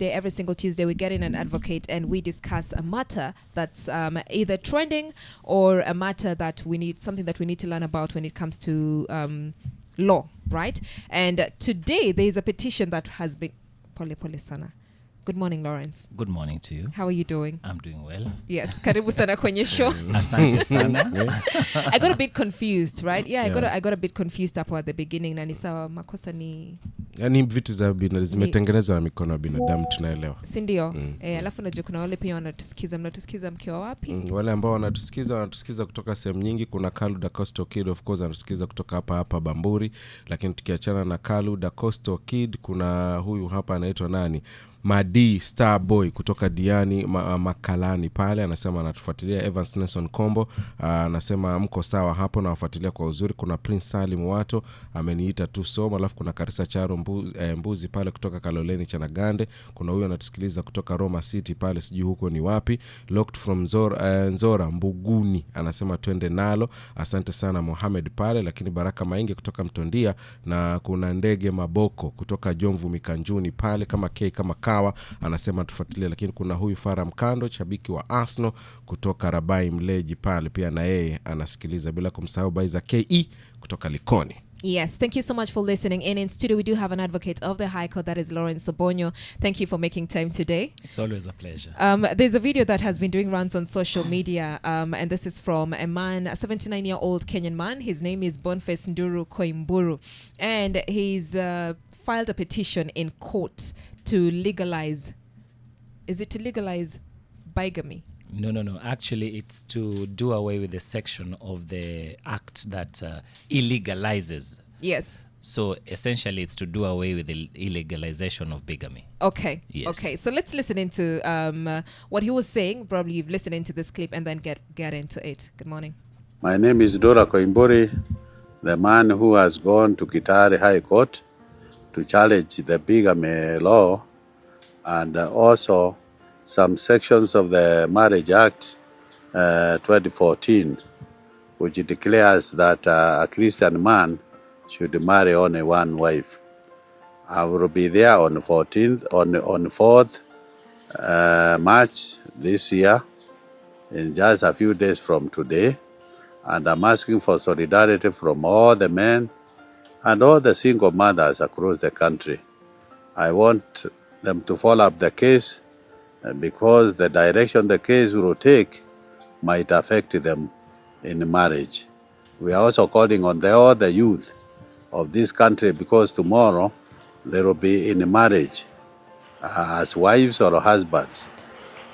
Every single Tuesday, we get in an advocate and we discuss a matter that's either trending or a matter that something that we need to learn about when it comes to law, right? And today there is a petition that has been pole sana. Good morning, Lawrence. Good morning to you. How are you doing? I'm doing well. Yes, karibu sana kwenye show. Asante sana. I got a bit confused, right? Yeah, I got a bit confused hapo at the beginning. Na ni sawa makosa ni yani vitu za zimetengenezwa na mikono ya binadamu, tunaelewa. Si ndio? Alafu najua kuna wale pia mnatusikiza mkiwa wapi? Wale ambao wanatusikiza kutoka sehemu nyingi. Kuna Kalu da Coastal Kid, of course, anatusikiza kutoka hapa Bamburi. Lakini tukiachana na Kalu da Coastal Kid, kuna huyu hapa anaitwa nani? Madi Starboy kutoka Diani Makalani pale, anasema anatufuatilia. Evans Nelson Kombo anasema mko sawa hapo na wafuatilia kwa uzuri. Kuna Prince Salim Wato ameniita tu soma. Alafu kuna Karisa Charo Mbuzi pale kutoka Kaloleni Chanagande. Kuna huyu anatusikiliza kutoka Roma City pale, sijui huko ni wapi. Locked from Nzora Mbuguni anasema twende nalo. Asante sana Mohamed pale. Lakini Baraka Mainge kutoka Mtondia, na kuna Ndege Maboko kutoka Jomvu Mikanjuni pale kama anasema tufuatilie. Lakini kuna huyu Fara Mkando, shabiki wa Arsenal kutoka Rabai Mleji pale, pia na yeye anasikiliza, bila kumsahau Baiza KE kutoka Likoni. Yes, thank you so much for listening. And in studio, we do have an advocate of the High Court, that is Lawrence Obonyo. Thank you for making time today. It's always a pleasure. There's a video that has been doing rounds on social media, and this is from a 79-year-old Kenyan man. His name is Boniface Nduru Koimburu, and he's filed a petition in court to legalize. Is it to legalize bigamy? No. Actually, it's to do away with the section of the act that illegalizes. Yes. So essentially, it's to do away with the illegalization of bigamy. Okay. Yes. Okay. So let's listen into what he was saying. Probably you've listened into this clip and then get into it. Good morning. My name is Dora Koimburi, the man who has gone to Kitale High Court to challenge the bigamy law and also some sections of the Marriage Act 2014, which declares that a Christian man should marry only one wife. I will be there on the 4th March this year, in just a few days from today, and I'm asking for solidarity from all the men and all the single mothers across the country. I want them to follow up the case because the direction the case will take might affect them in marriage. We are also calling on all the youth of this country, because tomorrow they will be in marriage as wives or husbands.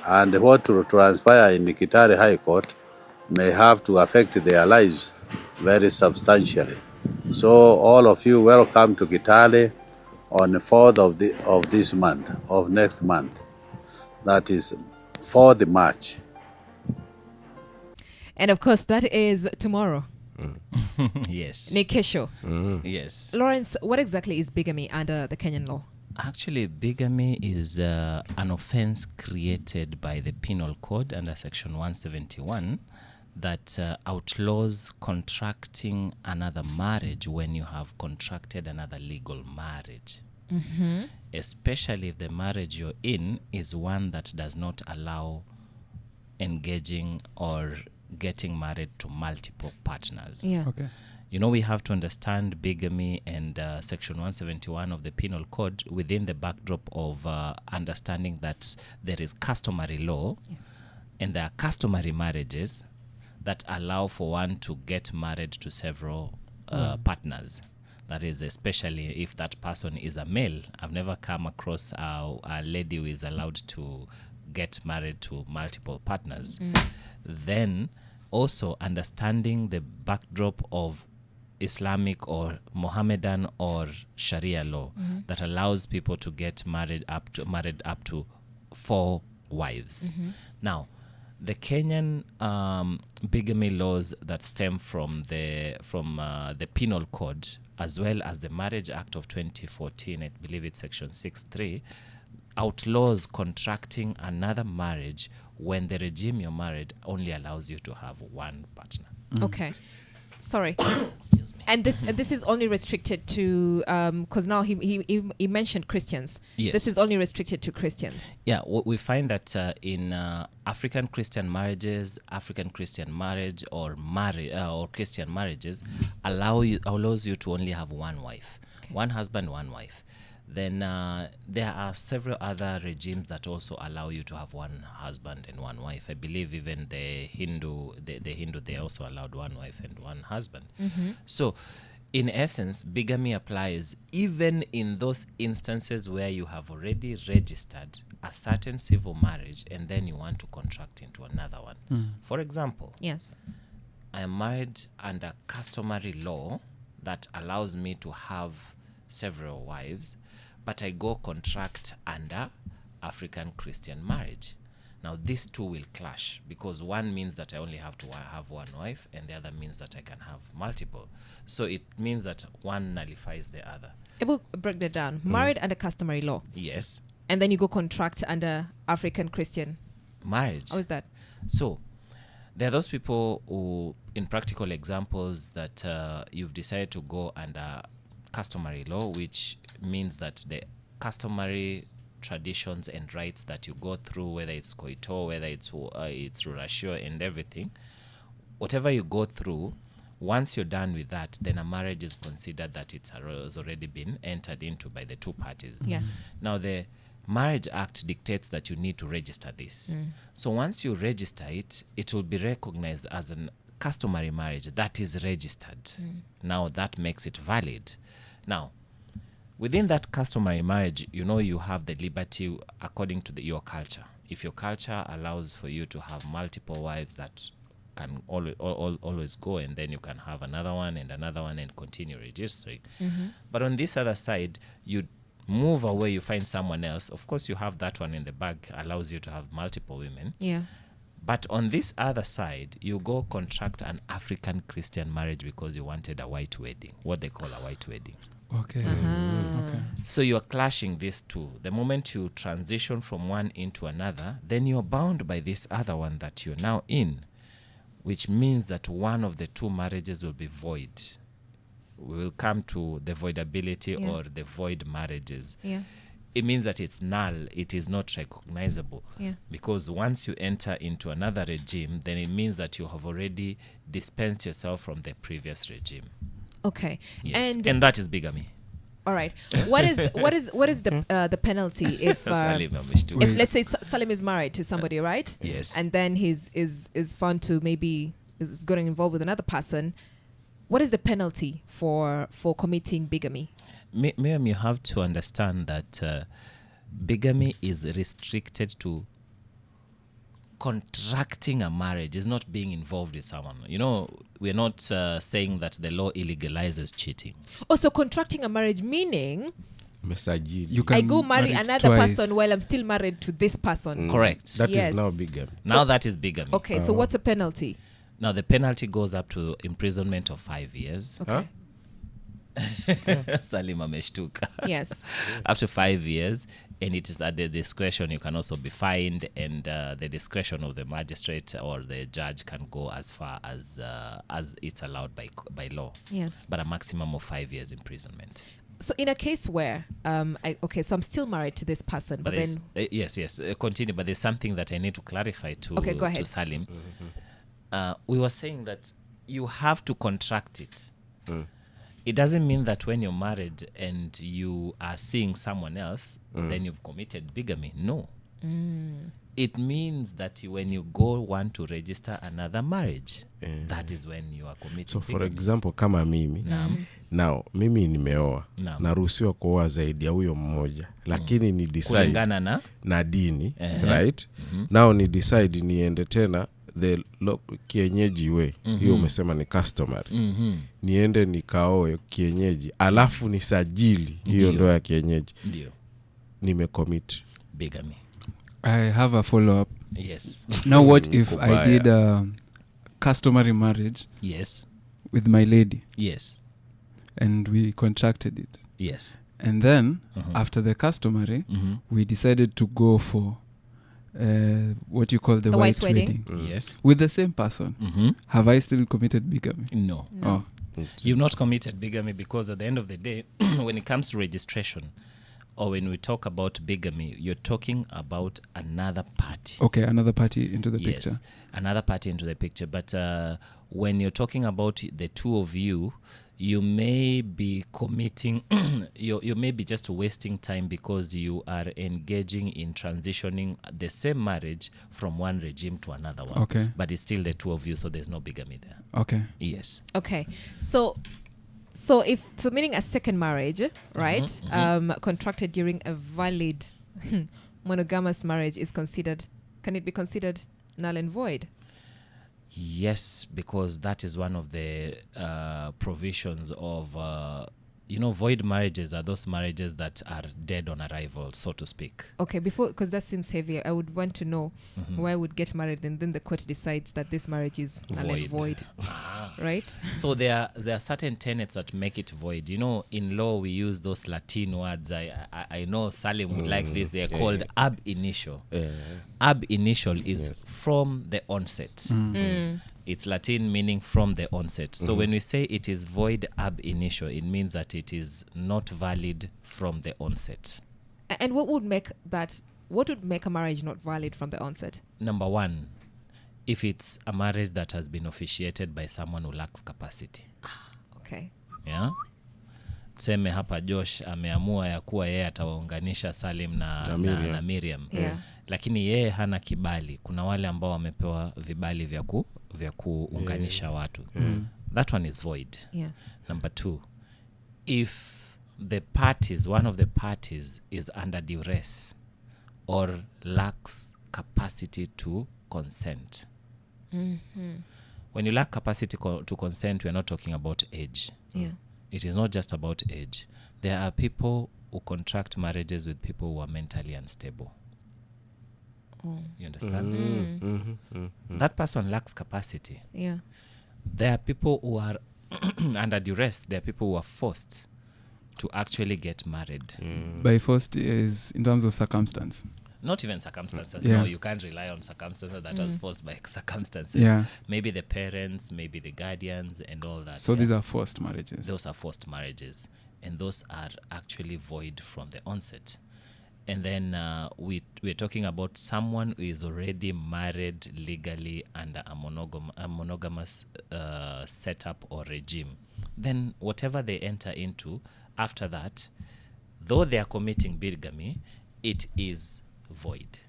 And what will transpire in the Kitale High Court may have to affect their lives very substantially. So all of you, welcome to Kitale on the 4th of this month, of next month. That is 4th March. And of course, that is tomorrow. Yes. Nikesho. Yes. Lawrence, what exactly is bigamy under the Kenyan law? Actually, bigamy is an offense created by the Penal Code under Section 171 that outlaws contracting another marriage when you have contracted another legal marriage. Mm-hmm. Especially if the marriage you're in is one that does not allow engaging or getting married to multiple partners. Yeah. Okay. You know, we have to understand bigamy and Section 171 of the Penal Code within the backdrop of understanding that there is customary law, and there are customary marriages that allow for one to get married to several partners. That is, especially if that person is a male. I've never come across a lady who is allowed to get married to multiple partners. Then also understanding the backdrop of Islamic or Mohammedan or Sharia law that allows people to get married up to 4 wives. Now, the Kenyan bigamy laws that stem from the Penal Code, as well as the Marriage Act of 2014, I believe it's Section 6.3, outlaws contracting another marriage when the regime you're married only allows you to have one partner. Okay. Sorry. And this is only restricted to because now he mentioned Christians. Yes. This is only restricted to Christians. Yeah, we find that in African Christian marriages, African Christian marriage or Christian marriages allows you to only have one wife, one husband, one wife. Then there are several other regimes that also allow you to have one husband and one wife. I believe even the Hindu, they also allowed one wife and one husband. So, in essence, bigamy applies even in those instances where you have already registered a certain civil marriage and then you want to contract into another one. For example, Yes. I am married under customary law that allows me to have several wives, but I go contract under African Christian marriage. Now, these two will clash because one means that I only have to have one wife and the other means that I can have multiple. So it means that one nullifies the other. We'll break that down. Married under customary law. Yes. And then you go contract under African Christian Marriage. How is that? So there are those people who, in practical examples, that you've decided to go under customary law, which means that the customary traditions and rights that you go through, whether it's coito, whether it's rurashio and everything, whatever you go through, once you're done with that, then a marriage is considered that it has already been entered into by the two parties. Yes. Now, the Marriage Act dictates that you need to register this. So once you register it, it will be recognized as a customary marriage that is registered. Now, that makes it valid. Now, within that customary marriage, you have the liberty according to your culture. If your culture allows for you to have multiple wives that can always go, and then you can have another one and continue registering. But on this other side, you move away, you find someone else. Of course, you have that one in the bag, allows you to have multiple women. Yeah. But on this other side, you go contract an African Christian marriage because you wanted a white wedding, what they call a white wedding. Okay. Okay. So you're clashing these two. The moment you transition from one into another, then you're bound by this other one that you're now in, which means that one of the two marriages will be void. We will come to the voidability or the void marriages. Yeah. It means that it's null. It is not recognizable. Yeah. Because once you enter into another regime, then it means that you have already dispensed yourself from the previous regime. Okay. Yes. And that is bigamy. All right. What is the penalty if if let's say Salim is married to somebody, right? Yes. And then he's found to maybe is getting involved with another person. What is the penalty for committing bigamy? Miriam, you have to understand that bigamy is restricted to contracting a marriage, is not being involved with someone. We're not saying that the law illegalizes cheating. Also, contracting a marriage meaning You I go marry another twice. person while I'm still married to this person. Correct. That Yes. is now bigamy. Now that is bigamy. Okay, so what's the penalty? Now the penalty goes up to imprisonment of 5 years. Okay. Salima ameshtuka. Yes. Up to 5 years, and it is at the discretion. You can also be fined, and the discretion of the magistrate or the judge can go as far as it's allowed by law. Yes. But a maximum of 5 years imprisonment. So in a case where so I'm still married to this person, but then yes, continue. But there's something that I need to clarify to go ahead. to Salim. We were saying that you have to contract it. It doesn't mean that when you're married and you are seeing someone else, then you've committed bigamy. No. It means that when you want to register another marriage, that is when you are committing So for bigamy. example, kama mimi now mimi nimeoa, naruhusiwa kuoa zaidi ya huyo mmoja, lakini ni decide kulingana na dini, right? Now ni decide niende tena the kienyeji way. Hiyo umesema ni customary. Niende nikaoe kienyeji, alafu nisajili hiyo ndoa ya kienyeji. Ndio. Nimecommit Bigamy. I have a follow-up. Yes. Now what if I did a customary marriage Yes. with my lady Yes. and we contracted it? Yes. And then after the customary, we decided to go for what you call the white wedding. Yes. With the same person. Have I still committed bigamy? No. Oh, You've not committed bigamy, because at the end of the day, when it comes to registration, or when we talk about bigamy, you're talking about another party. Okay, another party into the Yes, picture. another party into the picture. But when you're talking about the two of you, you may be committing, you may be just wasting time, because you are engaging in transitioning the same marriage from one regime to another one. Okay. But it's still the two of you, so there's no bigamy there. Okay. Yes. Okay. So meaning a second marriage, right? Contracted during a valid monogamous marriage can it be considered null and void? Yes, because that is one of the provisions of, void marriages are those marriages that are dead on arrival, so to speak. Okay, because that seems heavy, I would want to know why I would get married and then the court decides that this marriage is null and void. Right? So there are certain tenets that make it void. In law we use those Latin words. I know Salim would like this. They're called ab initio. Ab initio is from the onset. It's Latin meaning from the onset. So when we say it is void ab initio, it means that it is not valid from the onset. And what would make a marriage not valid from the onset? Number one, if it's a marriage that has been officiated by someone who lacks capacity. Okay. Yeah. Tuseme hapa Josh ameamua ya kuwa yeye atawaunganisha Salim na Miriam. Yeah. Lakini yeye hana kibali. Kuna wale ambao wamepewa vibali vya kuunganisha watu. That one is void. Yeah. Number two, if one of the parties is under duress or lacks capacity to consent. When you lack capacity to consent, we're not talking about age. Yeah. It is not just about age. There are people who contract marriages with people who are mentally unstable. You understand? That person lacks capacity. Yeah. There are people who are under duress. There are people who are forced to actually get married. By forced is in terms of circumstance. Not even circumstances. Yeah. No, you can't rely on circumstances that was forced by circumstances. Yeah. Maybe the parents, maybe the guardians and all that. So these are forced marriages. Those are forced marriages. And those are actually void from the onset. And then we're talking about someone who is already married legally under a monogamous setup or regime. Then whatever they enter into after that, though they are committing bigamy, it is void.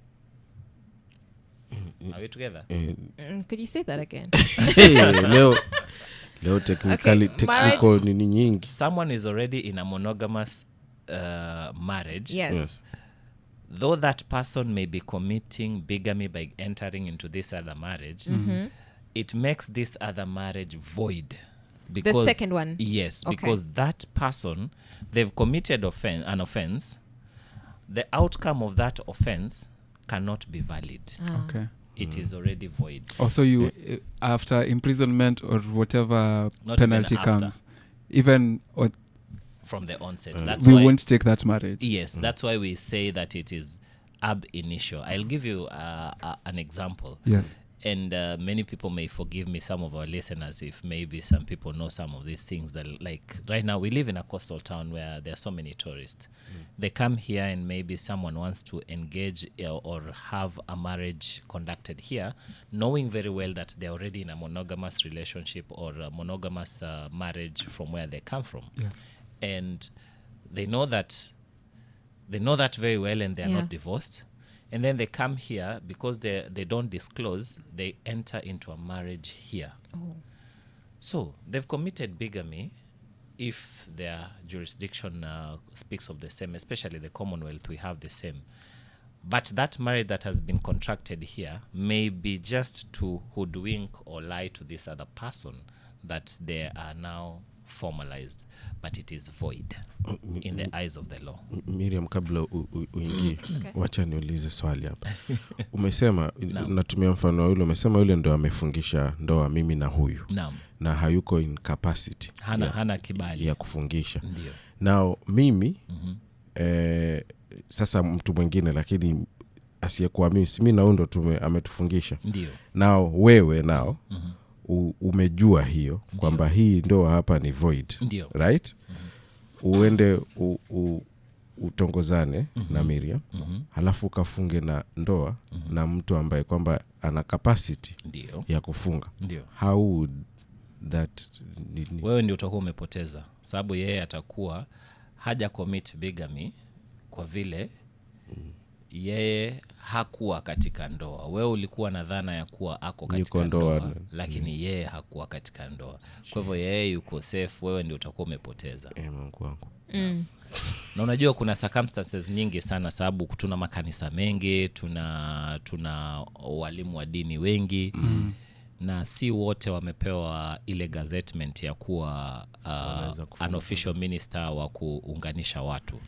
Are we together? Could you say that again? leo technical nini nyingi. Someone is already in a monogamous marriage. Yes. Though that person may be committing bigamy by entering into this other marriage, it makes this other marriage void. Because, the second one? Yes, Okay. because that person, they've committed an offense. The outcome of that offense cannot be valid. Okay. It is already void. Also, after imprisonment or whatever Not penalty even after. comes, even From the onset. we won't take that marriage. Yes, that's why we say that it is ab initio. I'll give you an example. Yes. And many people may forgive me, some of our listeners, if maybe some people know some of these things. That, like right now, we live in a coastal town where there are so many tourists. They come here and maybe someone wants to engage or have a marriage conducted here, knowing very well that they're already in a monogamous relationship or a monogamous marriage from where they come from. Yes. And they know that very well, and they're not divorced. And then they come here because they don't disclose, they enter into a marriage here. Oh. So they've committed bigamy if their jurisdiction speaks of the same, especially the Commonwealth, we have the same. But that marriage that has been contracted here may be just to hoodwink or lie to this other person that they are now formalized, but it is void in the eyes of the law. Miriam, kabla uingie, wacha niulize swali hapa. Umesema, natumia mfano yule, umesema yule ndo amefungisha ndoa mimi na huyu. Naam. Na hayuko in capacity. Hana kibali ya kufungisha. Ndio. Now mimi sasa mtu mwingine lakini asiyekuwa mimi, mimi na ndo ametufungisha. Ndio. Now wewe umejua hiyo kwamba hii ndoa hapa ni void. Ndio. Right? Uende utongozane na Miriam, halafu ukafunge na ndoa na mtu ambaye kwamba ana capacity ya kufunga. Ndio. How would that wewe ndio utakuwa umepoteza, sababu yeye atakuwa haja commit bigamy kwa vile yeye hakuwa katika ndoa. Wewe ulikuwa na dhana ya kuwa ako katika ndoa, lakini yeye hakuwa katika ndoa. Kwa hivyo yeye yuko safe, wewe ndio utakuwa umepoteza. Mungu wangu. Na unajua kuna circumstances nyingi sana, sababu tuna makanisa mengi, tuna walimu wa dini wengi, na si wote wamepewa ile gazettement ya kuwa an official minister wa kuunganisha watu.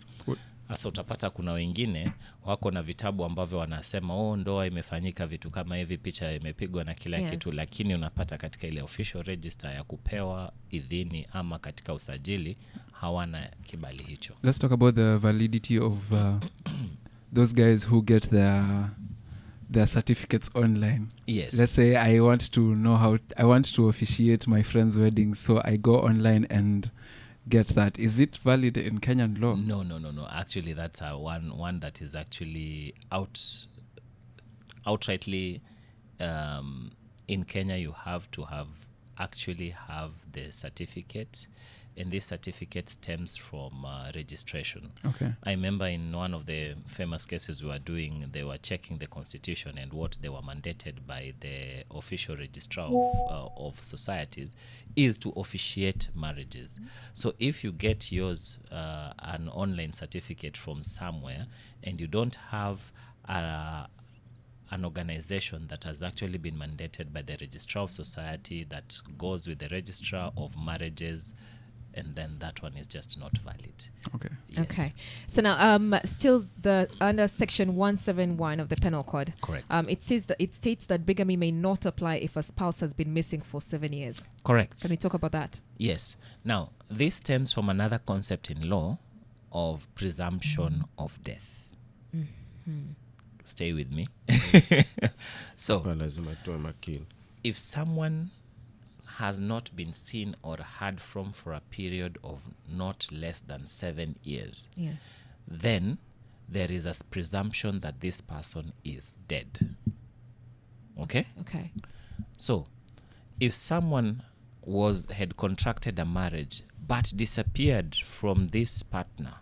Sasa utapata kuna wengine wako na vitabu ambavyo wanasema ndoa imefanyika vitu kama hivi, picha imepigwa na kila kitu, lakini unapata katika ile official register ya kupewa idhini ama katika usajili hawana kibali hicho. Let's talk about the validity of those guys who get their certificates online. Yes. Let's say I want to officiate my friend's wedding, so I go online and get that. Is it valid in Kenyan law? No. Actually, that's one that is actually outrightly in Kenya. You have to have the certificate, and this certificate stems from registration. Okay. I remember in one of the famous cases we were doing, they were checking the constitution, and what they were mandated by the official registrar of societies is to officiate marriages. So if you get yours, an online certificate from somewhere, and you don't have an organization that has actually been mandated by the registrar of society that goes with the registrar of marriages, and then that one is just not valid. Okay. Yes. Okay. So now, still under Section 171 of the Penal Code. Correct. It states that bigamy may not apply if a spouse has been missing for 7 years. Correct. Can we talk about that? Yes. Now, this stems from another concept in law of presumption of death. Stay with me. So, if someone has not been seen or heard from for a period of not less than 7 years, then there is a presumption that this person is dead. Okay? Okay. So, if someone had contracted a marriage but disappeared from this partner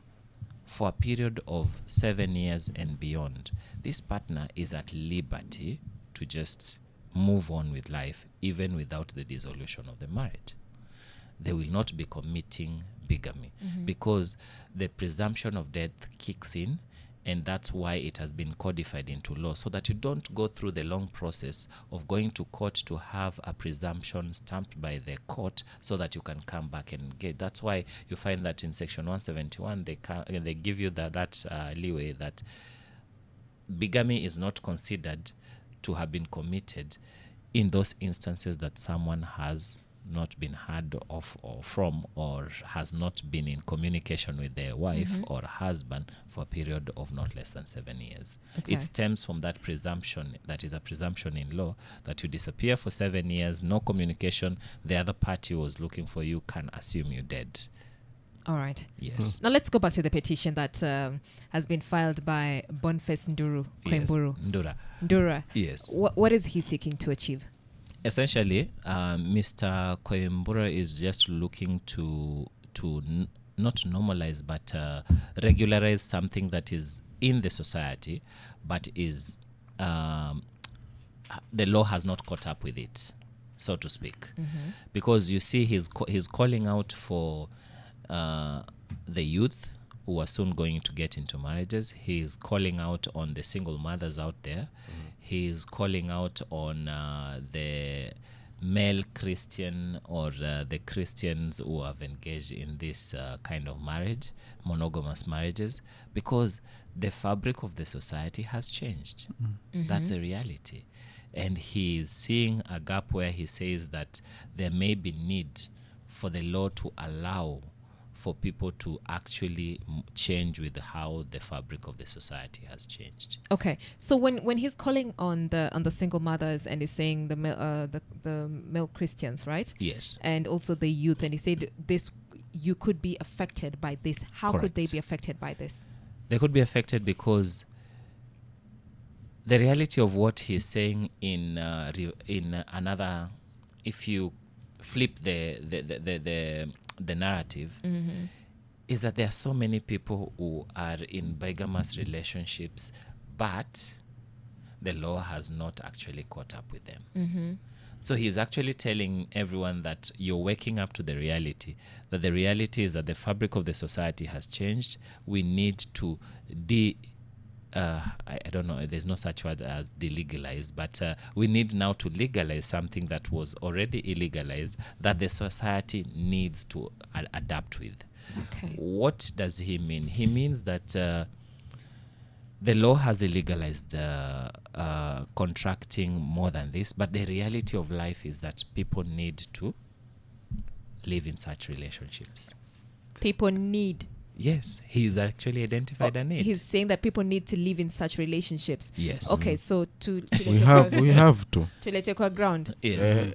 for a period of 7 years and beyond, this partner is at liberty to just move on with life even without the dissolution of the marriage. They will not be committing bigamy because the presumption of death kicks in, and that's why it has been codified into law, so that you don't go through the long process of going to court to have a presumption stamped by the court so that you can come back and get. That's why you find that in Section 171 they give you that leeway that bigamy is not considered to have been committed in those instances that someone has not been heard of or from, or has not been in communication with their wife or husband for a period of not less than 7 years. Okay. It stems from that presumption, that is a presumption in law, that you disappear for 7 years, no communication, the other party was looking for you, can assume you're dead. All right. Yes. Now let's go back to the petition that has been filed by Boniface Nduru Koimburu. Yes. Ndura. Yes. What is he seeking to achieve? Essentially, Mr. Koimbura is just looking to not normalize, but regularize something that is in the society, but is the law has not caught up with it, so to speak. Because you see, he's calling out for the youth who are soon going to get into marriages. He's calling out on the single mothers out there. He's calling out on the male Christian or the Christians who have engaged in this kind of marriage, monogamous marriages, because the fabric of the society has changed. That's a reality. And he is seeing a gap where he says that there may be need for the law to allow for people to actually change with how the fabric of the society has changed. Okay, so when he's calling on the single mothers and he's saying the male Christians, right? Yes. And also the youth, and he said this, you could be affected by this. How could they Correct. be affected by this? They could be affected because the reality of what he's saying in another, if you flip the narrative, is that there are so many people who are in bigamous relationships, but the law has not actually caught up with them. So he's actually telling everyone that you're waking up to the reality, that the reality is that the fabric of the society has changed. We need to I don't know, there's no such word as delegalize, but we need now to legalize something that was already illegalized, that the society needs to adapt with. Okay. What does he mean? He means that the law has illegalized contracting more than this, but the reality of life is that people need to live in such relationships. People need. Yes, he's actually identified a need. He's saying that people need to live in such relationships. Yes. Okay, so to we have to tulete kwa ground. Yes.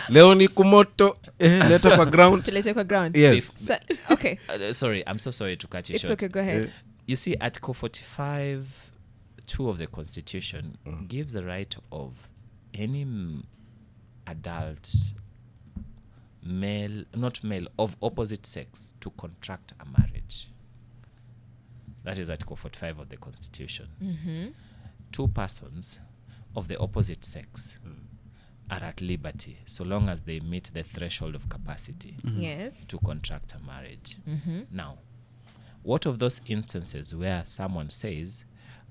leo ni kumoto leta kwa ground. Tulete kwa ground. Yes. So, okay. Sorry, I'm so sorry to cut you It's short. okay, go ahead. You see, Article 45(2) of the Constitution gives the right of any adult male, not male, of opposite sex to contract a marriage. That is Article 45 of the Constitution. Two persons of the opposite sex are at liberty so long as they meet the threshold of capacity Yes. to contract a marriage. Now, what of those instances where someone says,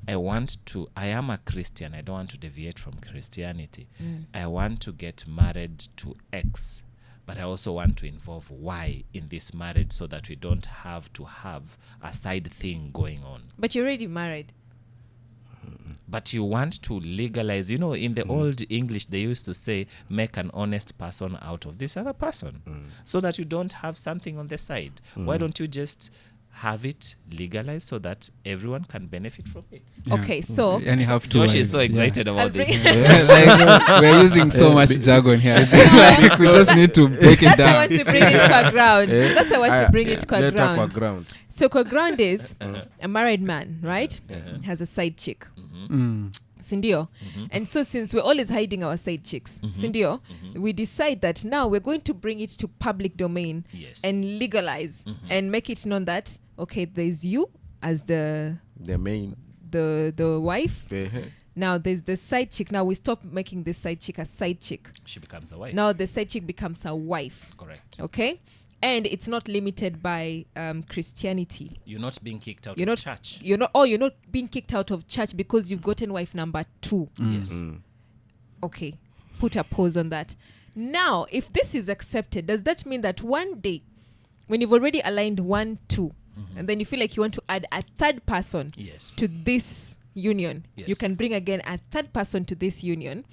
I am a Christian, I don't want to deviate from Christianity. I want to get married to X, but I also want to involve Y in this marriage so that we don't have to have a side thing going on. But you're already married. But you want to legalize, in the old English, they used to say, make an honest person out of this other person so that you don't have something on the side. Why don't you just have it legalized so that everyone can benefit from it? Yeah. Okay, so And you have to. Josh is so excited about this. Like, we're using so much jargon here. Like, we just need to break it that's I want down. to bring it to our ground. That's I want to bring it to our Leta kwa ground. ground. So kwa ground is a married man, right? Has a side chick. Sindio. And so since we're always hiding our side chicks, Sindio, we decide that now we're going to bring it to public domain Yes. and legalize and make it known that, okay, there's you as the main wife. Now there's the side chick. Now we stop making this side chick a side chick. She becomes a wife. Now the side chick becomes a wife. Correct. Okay? And it's not limited by Christianity. You're not being kicked out You're of not church. You're not being kicked out of church because you've gotten wife number 2. Yes. Okay. Put a pause on that. Now, if this is accepted, does that mean that one day when you've already aligned 1, 2, and then you feel like you want to add a third person Yes. to this union, Yes. you can bring again a third person to this union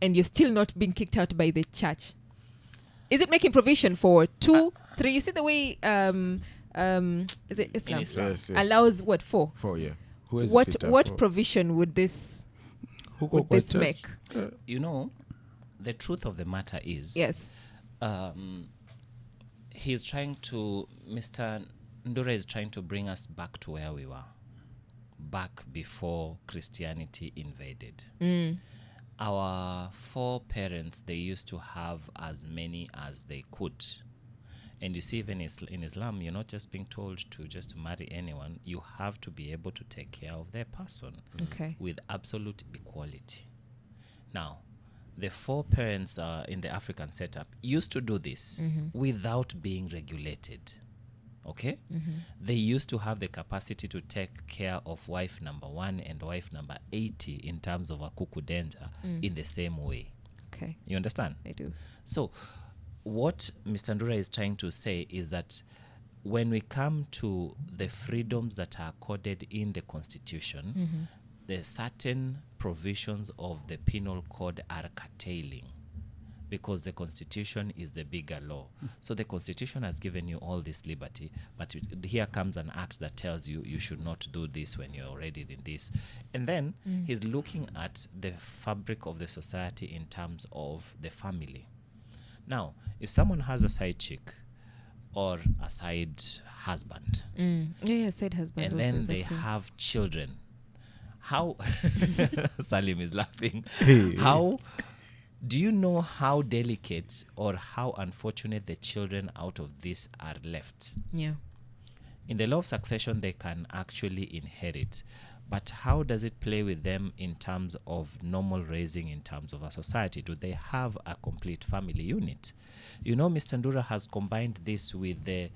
and you're still not being kicked out by the church? Is it making provision for 2, 3? You see the way is it Islam? Yes. Allows what, 4? 4, yeah. Who is What Peter? what 4? provision would this Huko kwa church? make? The truth of the matter is, Yes. Mr. Ndura is trying to bring us back to where we were, back before Christianity invaded. Our foreparents, they used to have as many as they could. And you see, even in Islam, you're not just being told to just marry anyone. You have to be able to take care of their person Okay. with absolute equality. Now, the foreparents in the African setup used to do this without being regulated. Okay? They used to have the capacity to take care of wife number 1 and wife number 80 in terms of a kuku danger in the same way. Okay. You understand? I do. So what Mr. Ndura is trying to say is that when we come to the freedoms that are accorded in the Constitution, the certain provisions of the penal code are curtailing because the Constitution is the bigger law. So the Constitution has given you all this liberty, but here comes an act that tells you you should not do this when you're already in this. And then he's looking at the fabric of the society in terms of the family. Now, if someone has a side chick or a side husband, side husband, and then they have children, how Salim is laughing. How do you know how delicate or how unfortunate the children out of this are left? Yeah. In the law of succession, they can actually inherit. But how does it play with them in terms of normal raising, in terms of a society? Do they have a complete family unit? You know, Mr. Ndura has combined this with the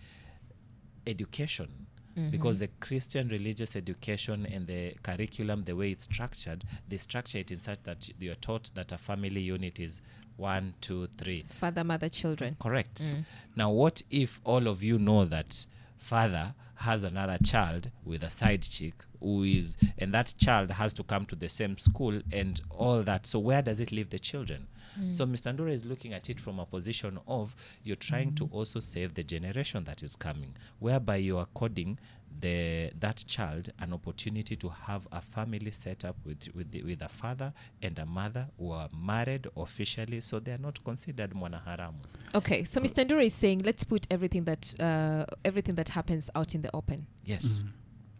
education. Because the Christian religious education and the curriculum, the way it's structured, they structure it in such that you're taught that a family unit is 1, 2, 3. Father, mother, children. Correct. Now, what if all of you know that father has another child with a side chick and that child has to come to the same school and all that? So where does it leave the children? So Mr. Ndura is looking at it from a position of you're trying to also save the generation that is coming, whereby you are according that child an opportunity to have a family set up with a father and a mother who are married officially, so they are not considered mwanaharamu. Okay, so Mr. Ndura is saying let's put everything that happens out in the open. Yes.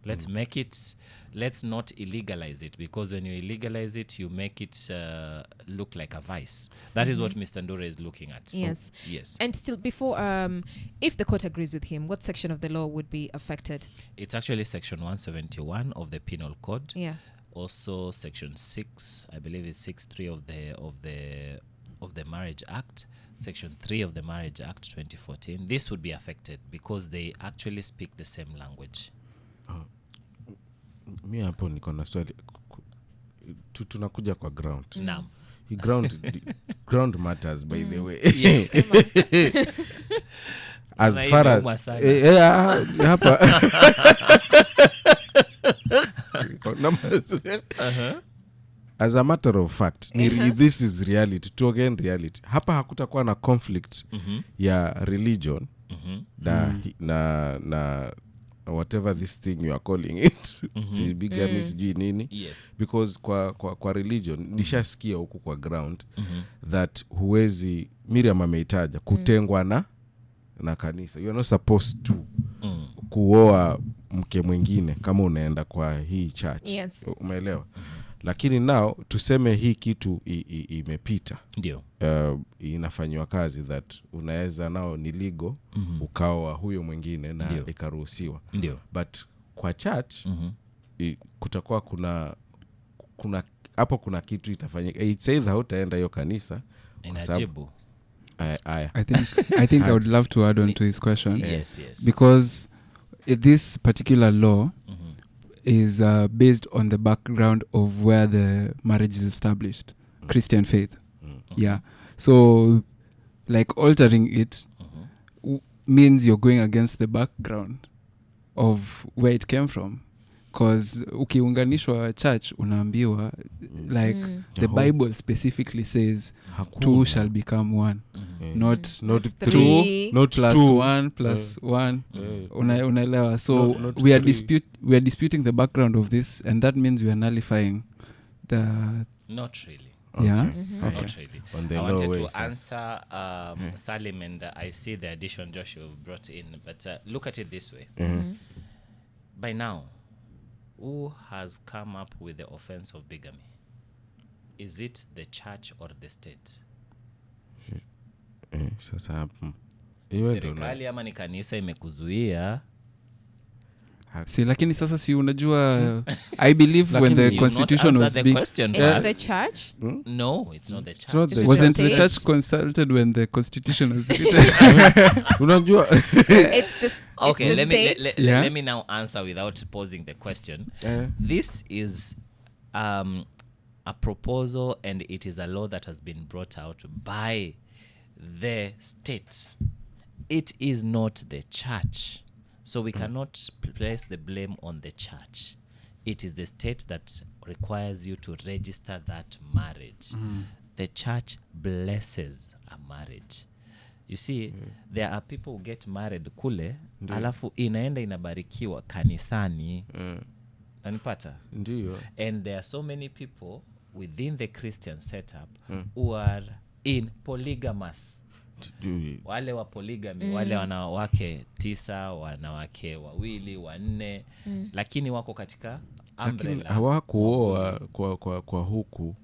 Let's make it, let's not illegalize it, because when you illegalize it, you make it look like a vice. That is what Mr. Ndura is looking at. Yes. Yes. And still, before, if the court agrees with him, what section of the law would be affected? It's actually section 171 of the Penal Code. Yeah. Also section 6, I believe it's 6.3 of the Marriage Act. Section 3 of the Marriage Act 2014. This would be affected because they actually speak the same language. Mi hapo niko na swali. Tunakuja kwa ground. Naam. Ground matters, by the way. Yes. As far as hapa as a matter of fact, this is reality. To again reality. Hapa hakutakuwa na conflict ya religion na whatever this thing you are calling it. Bigamy sijui nini. Yes. Because kwa religion nishasikia huku kwa ground that huwezi, Miriam ameitaja kutengwa na kanisa. You are not supposed to kuoa mke mwingine kama unaenda kwa hii church. Yes. Umeelewa? Lakini now tuseme hii kitu imepita. Ndio. Inafanywa kazi that unaweza nao ni legal ukaoa huyo mwingine na ikaruhusiwa. Ndio. But kwa church kutakuwa kuna hapo kuna kitu itafanyika. It's either hautaenda hiyo kanisa. Inajibu. I think I would love to add on to his question. Yes. Because this particular law is based on the background of where the marriage is established, Christian faith. Yeah. So like altering it means you're going against the background of where it came from. Because ukiunganishwa church unaambiwa like the Bible specifically says two shall become one. Not three, not plus two. 1 plus 1. Unaelewa. So not we are three. disputing the background of this, and that means we are nullifying the Not really. yeah. Okay. Not really. On the I law wanted way, to yes. answer Salim, and I see the addition Joshua brought in, but look at it this way. By now, who has come up with the offense of bigamy? Is it the church or the state? Sasa hapo Serikali ama ni kanisa imekuzuia? See, lakini sasa si unajua I believe when the constitution was being It's the church? No, it's not the church. It's not the wasn't state. the church consulted when the constitution was written? unajua It's the Okay, it's the let me state. let me now answer without posing the question. This is a proposal, and it is a law that has been brought out by the state. It is not the church. So we cannot place the blame on the church. It is the state that requires you to register that marriage. The church blesses marriage. You see, there are people who get married kule, alafu inaenda inabarikiwa kanisani. Nanipata? Ndio. And there are so many people within the Christian setup who are in polygamous. Wale wa polygamy, wale wanawake 9, wanawake 2, 4, lakini wako katika umbrella. Lakini hawakuoa kwa huku.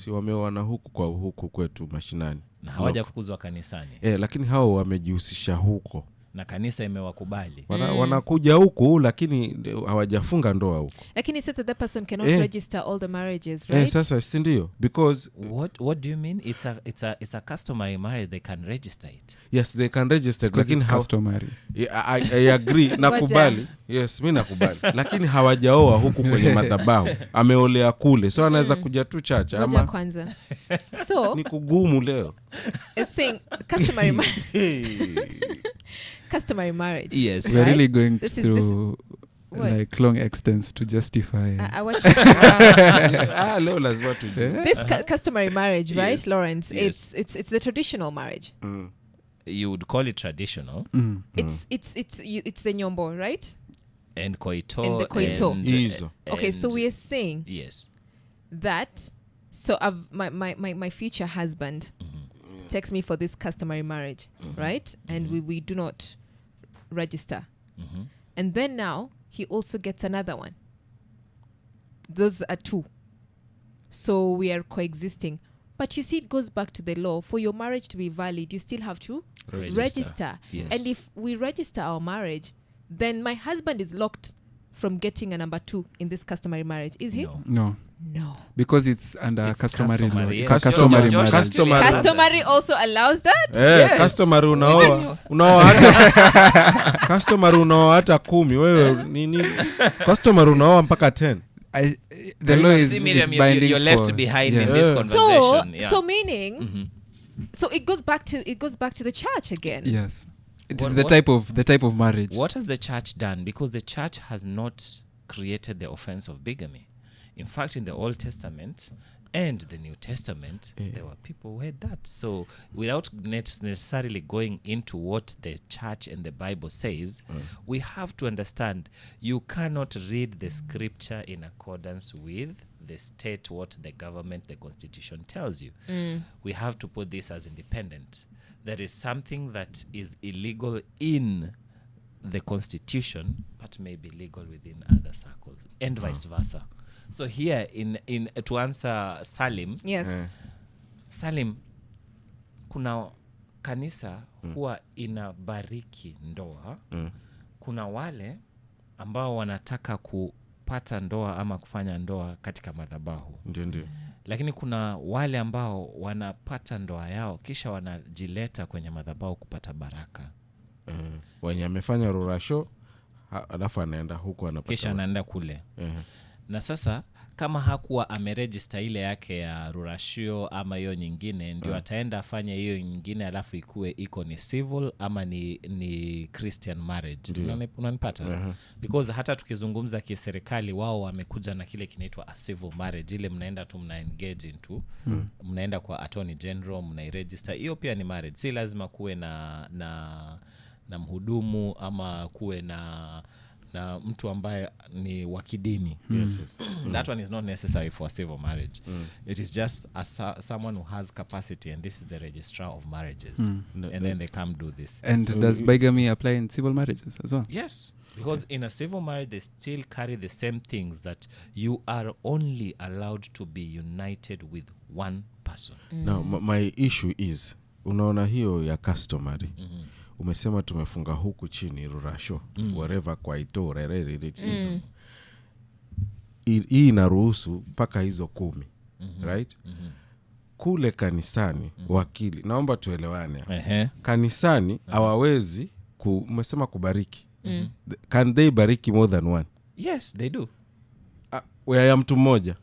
Si wameoana huku kwa huku kwetu mashinani. Na hawajafukuzwa kanisani. Lakini hao wamejihusisha huko. Na kanisa imewakubali. Wanakuja huku lakini hawajafunga ndoa huko. Lakini said that person cannot register all the marriages, right? Sasa si ndio? Because what do you mean? It's a customary marriage, they can register it. Yes, they can register, lakini customary. I agree. Nakubali. Yes, mimi nakubali. Lakini hawajaoa huku kwenye madhabahu. Ameolea kule. So anaweza kuja tu chacha ama kwanza. So ni kugumu leo. It's saying customary marriage. Customary marriage. Yes. We're right? really going This through like long extents to justify. I watch Leo lazima tujue. this customary marriage, right, Yes. Lawrence? Yes. It's the traditional marriage. You would call it traditional. It's the nyombo, right? And koito. And the koito. Hizo. Okay, so we are saying yes. that my future husband takes me for this customary marriage, right? And we do not register. And then now he also gets another one. Those are 2. So we are coexisting. But you see, it goes back to the law. For your marriage to be valid, you still have to register. Yes. And if we register our marriage, then my husband is locked from getting a number 2 in this customary marriage. Is he? No. No. Because it's under customary law. customary. It's Yes. a customary Josh, marriage. Customary also allows that? Customary unaoa hata customary unaoa hata 10. Wewe nini? Customary unaoa mpaka 10. The law is Miriam, binding you're left for, behind yes. in this conversation. So meaning so it goes back to the church again. Yes. It is What- the type of marriage. What has the church done? Because the church has not created the offense of bigamy. In fact, in the Old Testament and the New Testament, there were people who had that. So without necessarily going into what the church and the Bible says, we have to understand you cannot read the scripture in accordance with the state, what the government, the constitution tells you. We have to put this as independent. There is something that is illegal in the constitution but may be legal within other circles, and vice versa. So here in to answer Salim, Yes. Salim, kuna kanisa huwa inabariki ndoa. Kuna wale ambao wanataka kupata ndoa ama kufanya ndoa katika madhabahu. Ndio. Lakini kuna wale ambao wanapata ndoa yao kisha wanajileta kwenye madhabahu kupata baraka. Wenye amefanya rurasho alafu anaenda huko anapata. Kisha anaenda kule. Na sasa kama hakuwa ameregister ile yake ya rurashio ama hiyo nyingine, ndio ataenda afanye hiyo nyingine alafu ikue iko ni civil ama ni Christian marriage. Unanipata? Because hata tukizungumza kiserikali, wao wamekuja na kile kinaitwa a civil marriage. Ile mnaenda tu mna engage into, mnaenda kwa attorney general, mnairegister. Hiyo pia ni marriage. Si lazima kuwe na mhudumu ama kuwe na mtu ambaye ni wa kidini. That one is not necessary for a civil marriage. It is just someone who has capacity, and this is the registrar of marriages. And then they come do this. And does bigamy apply in civil marriages as well? Yes, because in a civil marriage they still carry the same things, that you are only allowed to be united with one person. Now my issue is, unaona hiyo ya customary. Umesema tumefunga huku chini rurasho, wherever kwa ito rerere it is. Hii inaruhusu mpaka hizo 10. Right? Kule kanisani, wakili, naomba tuelewane. Kanisani hawawezi umesema kubariki. Can they bariki more than one? Yes, they do. Ya mtu mmoja.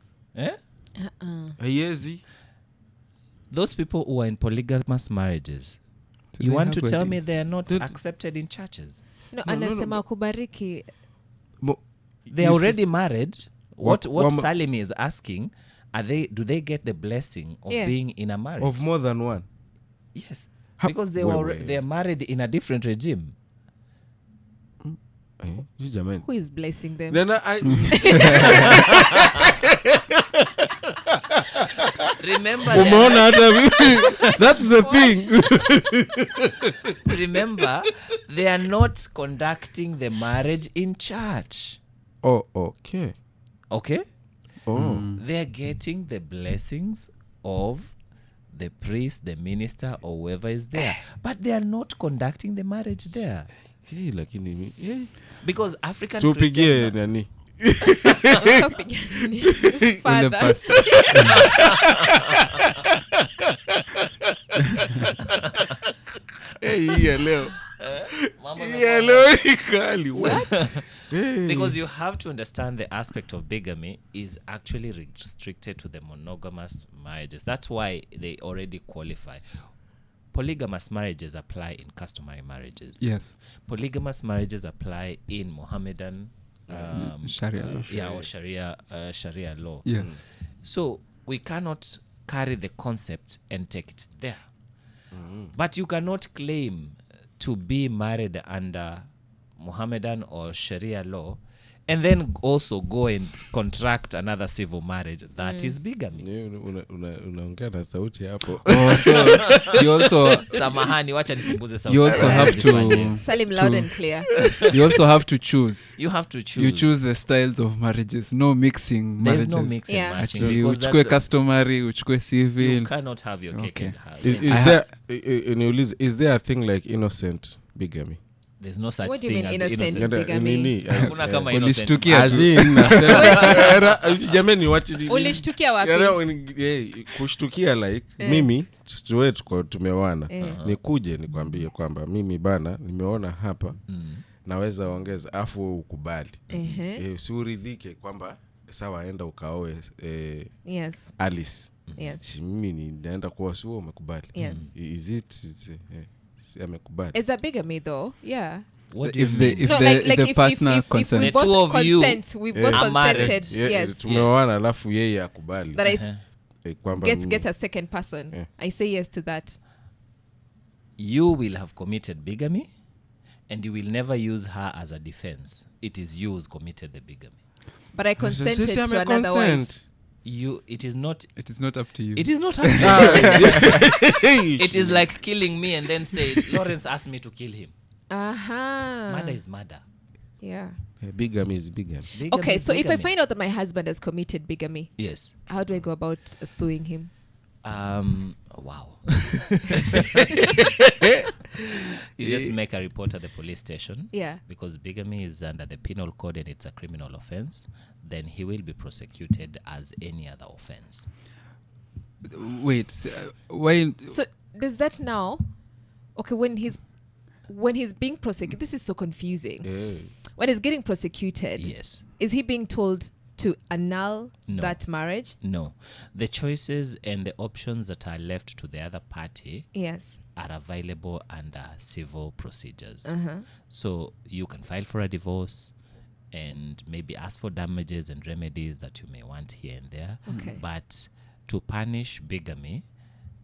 Haiwezi. Those people who are in polygamous marriages, you want to tell me they are not accepted in churches? No, anasema kubariki. They are already married. What Salim is asking, do they get the blessing of being in a marriage? Of more than one? Yes. because they are married in a different regime. You jamani. Who is blessing them? Then Remember, umeona hata that's the thing. remember, they are not conducting the marriage in church. Oh, okay. Okay? Oh. They are getting the blessings of the priest, the minister, or whoever is there. But they are not conducting the marriage there. Hey, lakini Because African tupigie Christian... nani? Ule Father. pastor. Hey, leo. Mama Leo ikali. What? Because you have to understand the aspect of bigamy is actually restricted to the monogamous marriages. That's why they already qualify. Polygamous marriages apply in customary marriages. Yes. Polygamous marriages apply in Mohammedan Sharia law. Yeah, or Sharia law. Yes. So we cannot carry the concept and take it there. But you cannot claim to be married under Mohammedan or Sharia law and then also go and contract another civil marriage. That is bigamy. Unaongea na sauti hapo. Oh, so you also Samahani, wacha nipunguze sauti. you also have to Salim loud and clear. you also have to choose. You have to choose. You choose the styles of marriages. No mixing There's marriages. no mixing Yeah. matching. Actually, because uchukue that's customary, uchukue you civil. cannot have your cake Okay. and have Is I there is there a thing like innocent bigamy? There's no such What do you thing mean as innocent? innocent. Bigamy. Hakuna kama innocent. Ulishtukia As tu. in, nasema jamani wachi Ulishtukia wapi? kushtukia like mimi tuwe tumewana nikuje nikwambie kwamba mimi bana nimeona hapa naweza ongeza afu ukubali usiuridhike kwamba sawa enda ukaoe Yes. Alice. Yes. Mimi naenda kuwa sio umekubali. Yes. Is it amekubali? Is that bigamy though? Yeah. What do you If mean? the if No, the partner if we consents. The both two of you consent, we both are married. consented. Yes. Tumeoana alafu yeye akubali. That I Kwamba get a second person. I say yes to that. You will have committed bigamy and you will never use her as a defense. It is you who's committed the bigamy. But I consented Sisi to another wife. It is not up to you. It is not up to you. It is like killing me and then say Lawrence asked me to kill him. Murder is murder. Yeah. Bigamy is bigamy. Bigamy Okay, is so if I bigamy. find out that my husband has committed bigamy, Yes. how do I go about suing him? Wow. You just make a report at the police station. Yeah. Because bigamy is under the penal code and it's a criminal offense. Then he will be prosecuted as any other offense. Wait, why? So does that now? Okay, when he's being prosecuted, this is so confusing. When he's getting prosecuted, Yes. is he being told to annul No. that marriage? No. The choices and the options that are left to the other party Yes. are available under civil procedures. So you can file for a divorce and maybe ask for damages and remedies that you may want here and there. Okay. But to punish bigamy,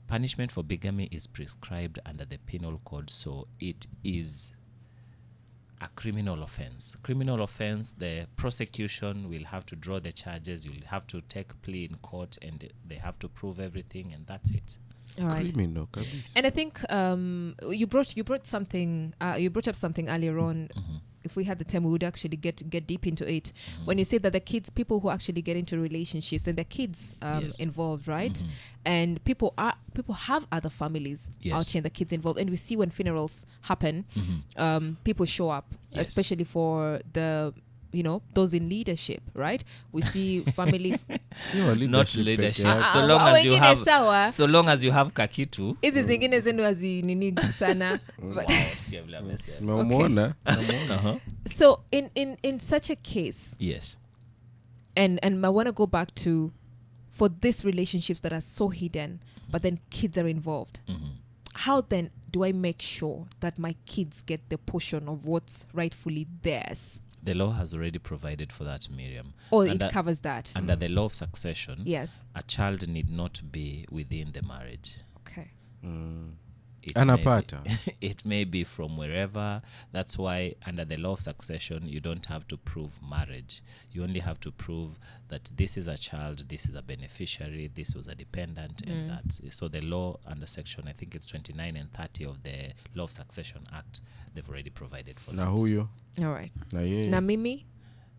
punishment for bigamy is prescribed under the penal code, so it is a criminal offense. Criminal offense, the prosecution will have to draw the charges, you'll have to take plea in court, and they have to prove everything, and that's it. All right. Criminal kabisa. And I think you brought something. You brought up something earlier on. If we had the time, we would actually get deep into it. When you say that the kids, people who actually get into relationships, and the kids Yes. involved, right? And people have other families Yes. out here, and the kids involved. And we see when funerals happen, people show up, Yes. especially for the those in leadership, right? We see family. Sio Not leadership leadership. peke yake. So long as you wengine have sawa. so long as you have kakitu. Hizi zingine zenu hazinini sana. But Umemuona? so in such a case, Yes. and I want to go back to for these relationships that are so hidden, but then kids are involved. How then do I make sure that my kids get the portion of what's rightfully theirs? The law has already provided for that, Miriam. Or Under- it covers that? Under the law of succession, Yes. a child need not be within the marriage. Okay. It Anapata. may be, it may be from wherever. That's why under the law of succession, you don't have to prove marriage. You only have to prove that this is a child, this is a beneficiary, this was a dependent, and that. So the law under section, I think it's 29 and 30 of the Law of Succession Act, they've already provided for Na that. huyo. All right. Na yeye. Na mimi?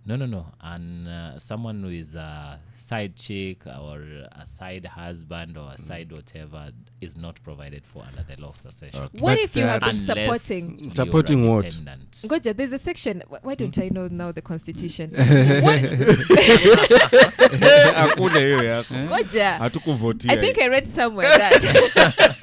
No. And someone who is a side chick or a side husband or a side whatever is not provided for under the law of succession. Okay. What But if you have been Unless supporting? you're Supporting a what? dependent. Ngoja, there's a section. Why don't I know now the constitution? Hakuna hiyo yako. Ngoja. Hatukuvotia. I think I read somewhere that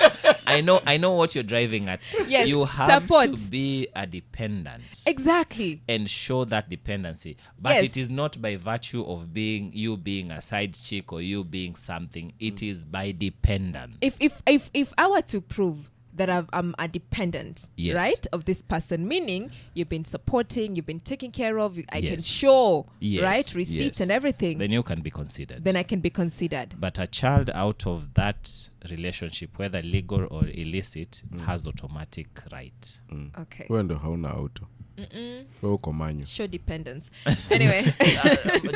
I know what you're driving at. Yes, you have support. to be a dependent exactly. and show that dependency. But Yes. it is not by virtue of being a side chick or you being something. It is by dependent. If I were to prove that I'm a dependent, Yes. right, of this person, meaning you've been supporting, you've been taking care of, I can Yes. show, Yes, right, receipts yes. and everything, Then you can be considered. then I can be considered. But a child out of that relationship, whether legal or illicit, has automatic right. Okay. Wewe ndo hauna auto. Wewe uko manyo. Show dependence. Anyway,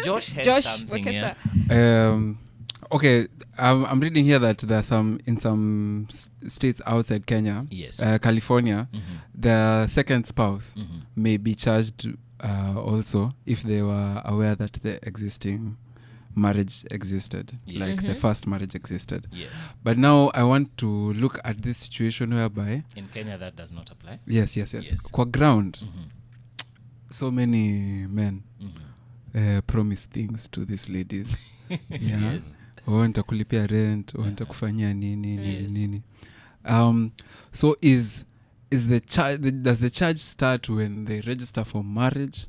Josh had Josh, something Wakesa. here. Okay, I'm reading here that there are some states outside Kenya, Yes. California, the second spouse Mhm. may be charged also if they were aware that the existing marriage existed, Yes. like the first marriage existed. Yes. But now I want to look at this situation whereby, In Kenya, that does not apply. yes. Yes. Kwa ground, Mhm. so many men Mhm. promise things to these ladies. Yeah. Yes. Nitakulipia rent, nitakufanyia nini Yes. nini. So is the charge, does the charge start when they register for marriage?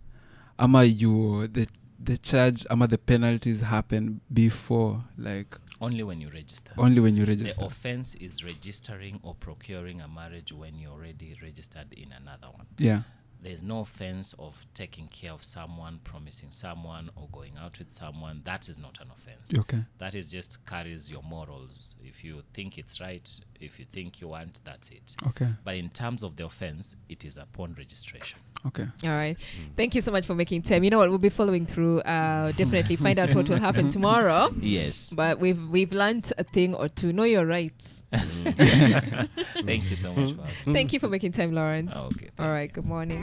Ama the charge, ama the penalties happen before, like Only when you register. only when you The register? offense is registering or procuring a marriage when you're already registered in another one. Yeah. There's no offense of taking care of someone, promising someone, or going out with someone. That is not an offense. Okay. That is just carries your morals. If you think it's right, if you think you want, that's it. Okay. But in terms of the offense, it is upon registration. Okay. All right. Thank you so much for making time. You know what? We'll be following through. Definitely find out what will happen tomorrow. Yes. But we've learned a thing or two. Know your rights. Thank you so much, Bob. Thank you for making time, Lawrence. Okay. All right. Good morning.